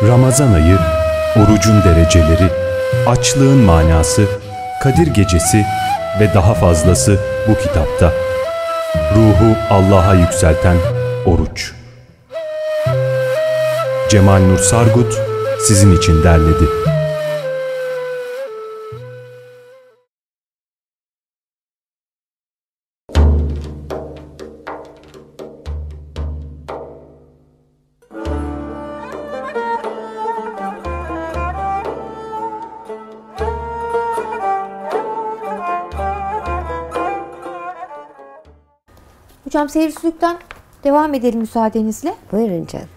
Ramazan ayı, orucun dereceleri, açlığın manası, Kadir Gecesi ve daha fazlası bu kitapta. Ruhu Allah'a yükselten oruç. Cemal Nur Sargut sizin için derledi. Hocam seyircilikten devam edelim müsaadenizle. Buyurun canım.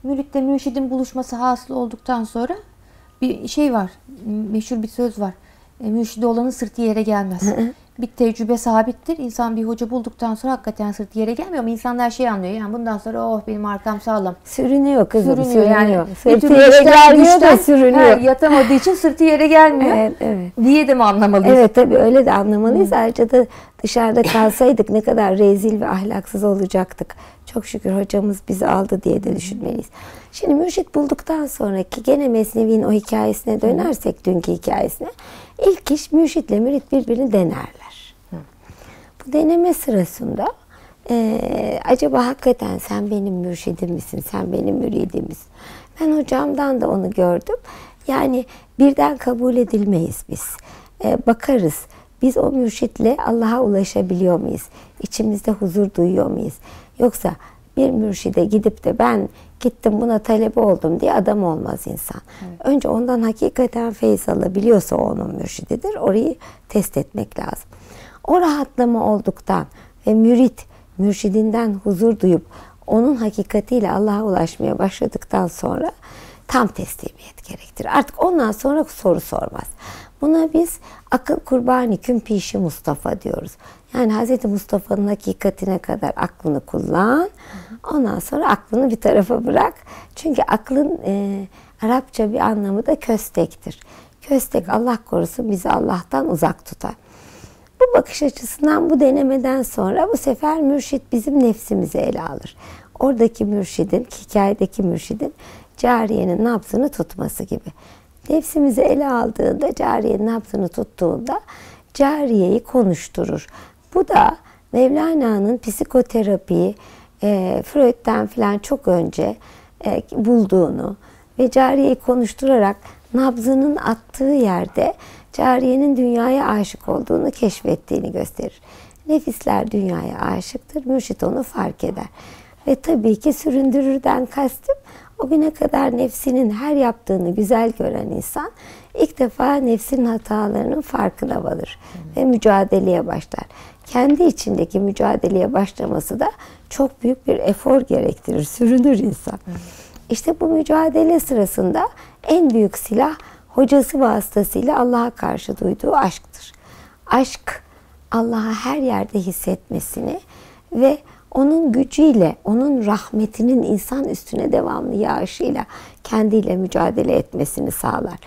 Müritle mürşidin buluşması hasıl olduktan sonra bir şey var, meşhur bir söz var. Mürşidi olanın sırtı yere gelmez. Bir tecrübe sabittir. İnsan bir hoca bulduktan sonra hakikaten sırtı yere gelmiyor ama insanlar şey anlıyor. Yani bundan sonra oh benim arkam sağlam. Sürünüyor kızım, sürünüyor. Yani. Sırtı yere gelmiyor da sürünüyor. Yatamadığı için sırtı yere gelmiyor. Evet. Diye de mi anlamalıyız? Evet tabii öyle de anlamalıyız. Ayrıca da dışarıda kalsaydık ne kadar rezil ve ahlaksız olacaktık. Çok şükür hocamız bizi aldı diye de düşünmeliyiz. Şimdi mürşit bulduktan sonraki gene Mesnevi'nin o hikayesine dönersek dünkü hikayesine. İlk iş mürşitle mürit birbirini denerler. Bu deneme sırasında acaba hakikaten sen benim mürşidim misin? Sen benim müridim misin? Ben hocamdan da onu gördüm. Yani birden kabul edilmeyiz biz. Bakarız. Biz o mürşitle Allah'a ulaşabiliyor muyuz? İçimizde huzur duyuyor muyuz? Yoksa bir mürşide gidip de ben gittim buna talebe oldum diye adam olmaz insan. Evet. Önce ondan hakikaten feyz alabiliyorsa o onun mürşididir. Orayı test etmek lazım. O rahatlama olduktan ve mürit mürşidinden huzur duyup onun hakikatiyle Allah'a ulaşmaya başladıktan sonra tam teslimiyet gerektirir. Artık ondan sonra soru sormaz. Buna biz akıl kurbanı kün pişi Mustafa diyoruz. Yani Hz. Mustafa'nın hakikatine kadar aklını kullan. Ondan sonra aklını bir tarafa bırak. Çünkü aklın Arapça bir anlamı da köstektir. Köstek Allah korusun bizi Allah'tan uzak tutar. Bu bakış açısından bu denemeden sonra bu sefer mürşit bizim nefsimizi ele alır. Oradaki mürşidin, hikayedeki mürşidin cariyenin nabzını tutması gibi. Nefsimizi ele aldığında, cariyenin nabzını tuttuğunda cariyeyi konuşturur. Bu da Mevlana'nın psikoterapiyi Freud'den falan çok önce bulduğunu ve cariyeyi konuşturarak nabzının attığı yerde cariyenin dünyaya aşık olduğunu keşfettiğini gösterir. Nefisler dünyaya aşıktır, mürşit onu fark eder. Ve tabii ki süründürürden kastım, o güne kadar nefsinin her yaptığını güzel gören insan ilk defa nefsinin hatalarının farkına varır ve mücadeleye başlar. Kendi içindeki mücadeleye başlaması da çok büyük bir efor gerektirir, sürünür insan. İşte bu mücadele sırasında en büyük silah hocası vasıtasıyla Allah'a karşı duyduğu aşktır. Aşk, Allah'ı her yerde hissetmesini ve onun gücüyle, onun rahmetinin insan üstüne devamlı yağışıyla kendiyle mücadele etmesini sağlar.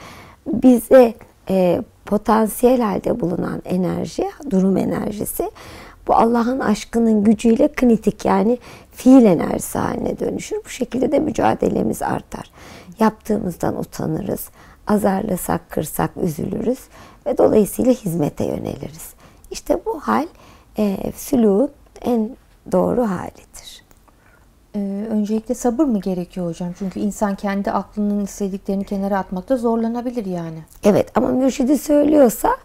Bize potansiyel halde bulunan enerji, durum enerjisi, bu Allah'ın aşkının gücüyle kinetik yani fiil enerjisi haline dönüşür. Bu şekilde de mücadelemiz artar. Yaptığımızdan utanırız, azarlasak, kırsak üzülürüz ve dolayısıyla hizmete yöneliriz. İşte bu hal sülûğun en doğru halidir. Öncelikle sabır mı gerekiyor hocam? Çünkü insan kendi aklının istediklerini kenara atmakta zorlanabilir yani. Evet ama mürşidi söylüyorsa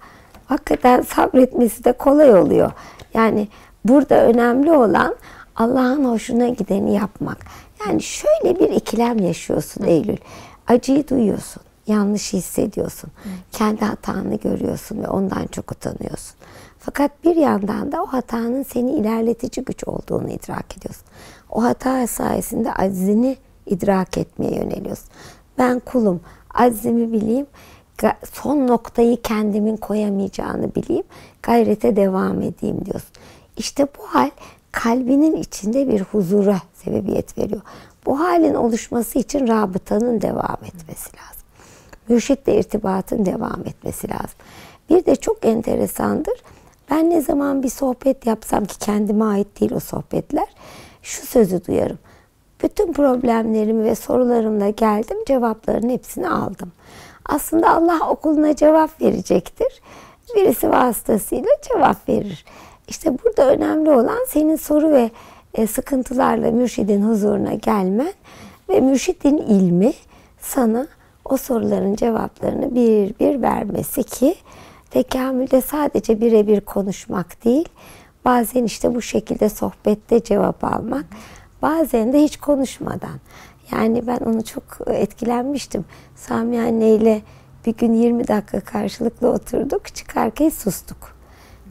hakikaten sabretmesi de kolay oluyor. Yani burada önemli olan Allah'ın hoşuna gideni yapmak. Yani şöyle bir ikilem yaşıyorsun Eylül. Acıyı duyuyorsun, yanlış hissediyorsun. Kendi hatanı görüyorsun ve ondan çok utanıyorsun. Fakat bir yandan da o hatanın seni ilerletici güç olduğunu idrak ediyorsun. O hata sayesinde aczini idrak etmeye yöneliyorsun. Ben kulum, aczimi bileyim, son noktayı kendimin koyamayacağını bileyim, gayrete devam edeyim diyorsun. İşte bu hal kalbinin içinde bir huzura sebebiyet veriyor. Bu halin oluşması için rabıtanın devam etmesi lazım. Mürşitle irtibatın devam etmesi lazım. Bir de çok enteresandır. Ben ne zaman bir sohbet yapsam ki kendime ait değil o sohbetler, şu sözü duyarım. Bütün problemlerimi ve sorularımla geldim. Cevapların hepsini aldım. Aslında Allah okuluna cevap verecektir. Birisi vasıtasıyla cevap verir. İşte burada önemli olan senin soru ve sıkıntılarla mürşidin huzuruna gelmen ve mürşidin ilmi sana o soruların cevaplarını bir bir vermesi ki tekamülde sadece birebir konuşmak değil, bazen işte bu şekilde sohbette cevap almak, bazen de hiç konuşmadan. Yani ben onu çok etkilenmiştim. Sami anneyle bir gün 20 dakika karşılıklı oturduk, çıkarken sustuk.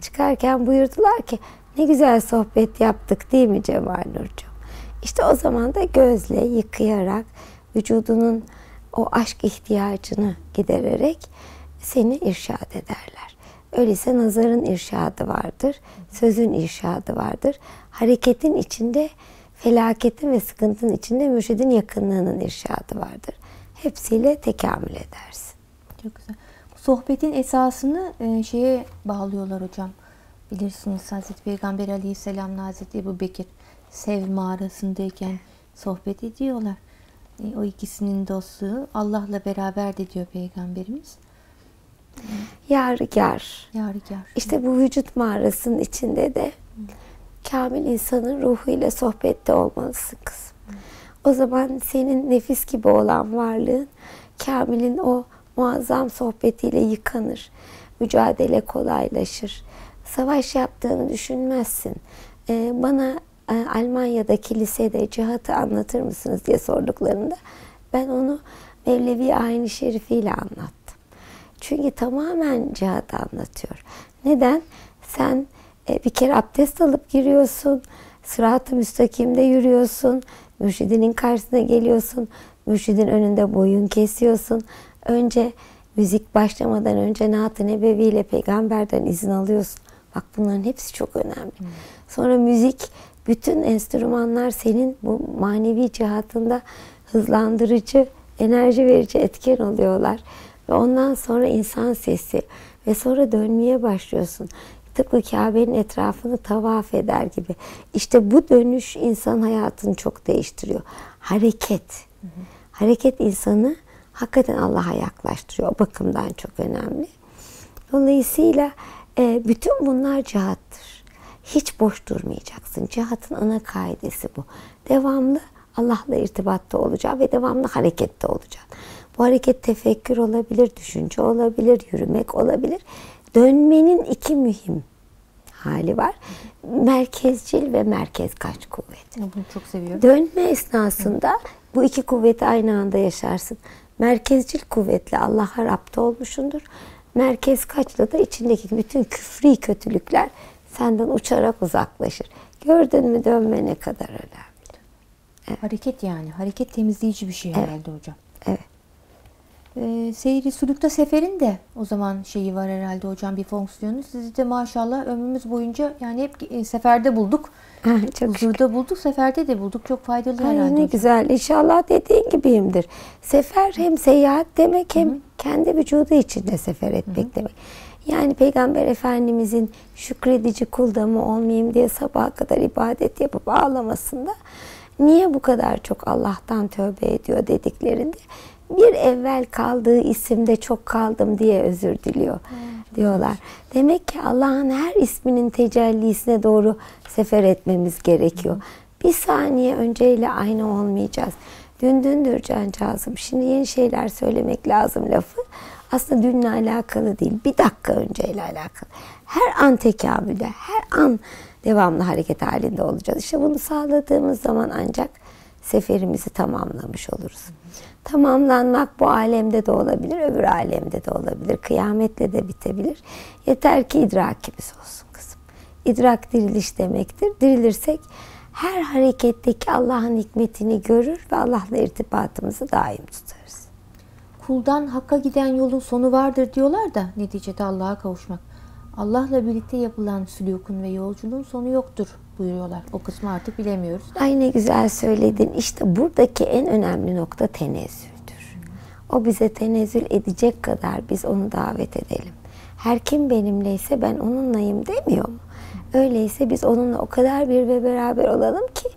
Çıkarken buyurdular ki ne güzel sohbet yaptık değil mi Cemal Nurcuğum? İşte o zaman da gözle yıkayarak vücudunun o aşk ihtiyacını gidererek seni irşad ederler. Öyleyse nazarın irşadı vardır, sözün irşadı vardır. Hareketin içinde, felaketin ve sıkıntının içinde mürşidin yakınlığının irşadı vardır. Hepsiyle tekamül edersin. Çok güzel. Bu sohbetin esasını şeye bağlıyorlar hocam. Bilirsiniz Hazreti Peygamber Aleyhisselam'la Hazreti Ebu Bekir Sev mağarasındayken sohbet ediyorlar. O ikisinin dostluğu Allah'la beraberdi diyor Peygamberimiz. Yadigar. Yadigar. İşte bu vücut mağarasının içinde de kamil insanın ruhuyla sohbette olmalısın kızım. O zaman senin nefis gibi olan varlığın kamilin o muazzam sohbetiyle yıkanır. Mücadele kolaylaşır. Savaş yaptığını düşünmezsin. Bana Almanya'daki lisede cihatı anlatır mısınız diye sorduklarında ben onu Mevlevi Ayin-i Şerifi ile anlattım. Çünkü tamamen cihatı anlatıyor. Neden? Sen bir kere abdest alıp giriyorsun, sırat-ı müstakimde yürüyorsun, mürşidinin karşısına geliyorsun, mürşidin önünde boyun kesiyorsun. Önce müzik başlamadan önce Naat-ı Nebevi ile peygamberden izin alıyorsun. Bak bunların hepsi çok önemli. Sonra müzik, bütün enstrümanlar senin bu manevi cihatında hızlandırıcı, enerji verici etken oluyorlar. Ve ondan sonra insan sesi ve sonra dönmeye başlıyorsun. Tıpkı Kabe'nin etrafını tavaf eder gibi. İşte bu dönüş insan hayatını çok değiştiriyor. Hareket. Hareket insanı hakikaten Allah'a yaklaştırıyor. O bakımdan çok önemli. Dolayısıyla bütün bunlar cihattır. Hiç boş durmayacaksın. Cihatın ana kaidesi bu. Devamlı Allah'la irtibatta olacaksın ve devamlı harekette olacaksın. Bu hareket tefekkür olabilir, düşünce olabilir, yürümek olabilir. Dönmenin iki mühim hali var. Merkezcil ve merkez kaç kuvvet. Bunu çok seviyorum. Dönme esnasında bu iki kuvveti aynı anda yaşarsın. Merkezcil kuvvetle Allah'a rapt olmuşsundur. Merkez kaçla da içindeki bütün küfri kötülükler senden uçarak uzaklaşır. Gördün mü dönme ne kadar önemli. Evet. Hareket yani. Hareket temizleyici bir şey herhalde hocam. Evet. Seyri Suluk'ta seferin de o zaman şeyi var herhalde hocam, bir fonksiyonu. Sizi de maşallah ömrümüz boyunca yani hep seferde bulduk. Çok huzurda bulduk, seferde de bulduk. Çok faydalı herhalde ne hocam. güzel. İnşallah dediğin gibiyimdir. Sefer hem seyahat demek hem kendi vücudu içinde sefer etmek demek. Yani Peygamber Efendimizin şükredici kul da mı olmayayım diye sabaha kadar ibadet yapıp ağlamasında niye bu kadar çok Allah'tan tövbe ediyor dediklerinde bir evvel kaldığı isimde çok kaldım diye özür diliyor diyorlar. Demek ki Allah'ın her isminin tecellisine doğru sefer etmemiz gerekiyor. Bir saniye önceyle aynı olmayacağız. Dündür cancağızım. Şimdi yeni şeyler söylemek lazım lafı. Aslında dünle alakalı değil. Bir dakika önceyle alakalı. Her an tekamülde, her an devamlı hareket halinde olacağız. İşte bunu sağladığımız zaman ancak seferimizi tamamlamış oluruz. Tamamlanmak bu alemde de olabilir, öbür alemde de olabilir. Kıyametle de bitebilir. Yeter ki idrakimiz olsun kızım. İdrak diriliş demektir. Dirilirsek her hareketteki Allah'ın hikmetini görür ve Allah'la irtibatımızı daim tutarız. Kuldan hakka giden yolun sonu vardır diyorlar da neticede Allah'a kavuşmak. Allah'la birlikte yapılan sülûkun ve yolculuğun sonu yoktur buyuruyorlar. O kısmı artık bilemiyoruz. Ay ne güzel söyledin. İşte buradaki en önemli nokta tenezzüldür. O bize tenezzül edecek kadar biz onu davet edelim. Her kim benimleyse ben onunlayım demiyor mu? Öyleyse biz onunla o kadar bir ve beraber olalım ki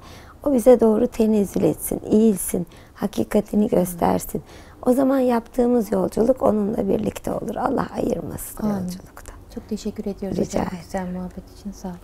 O bize doğru tenezzül etsin, eğilsin, hakikatini göstersin. O zaman yaptığımız yolculuk onunla birlikte olur. Allah ayırmasın Amin. yolculukta. Çok teşekkür ediyoruz Rica hocam. ederim. Güzel muhabbet için sağ olun.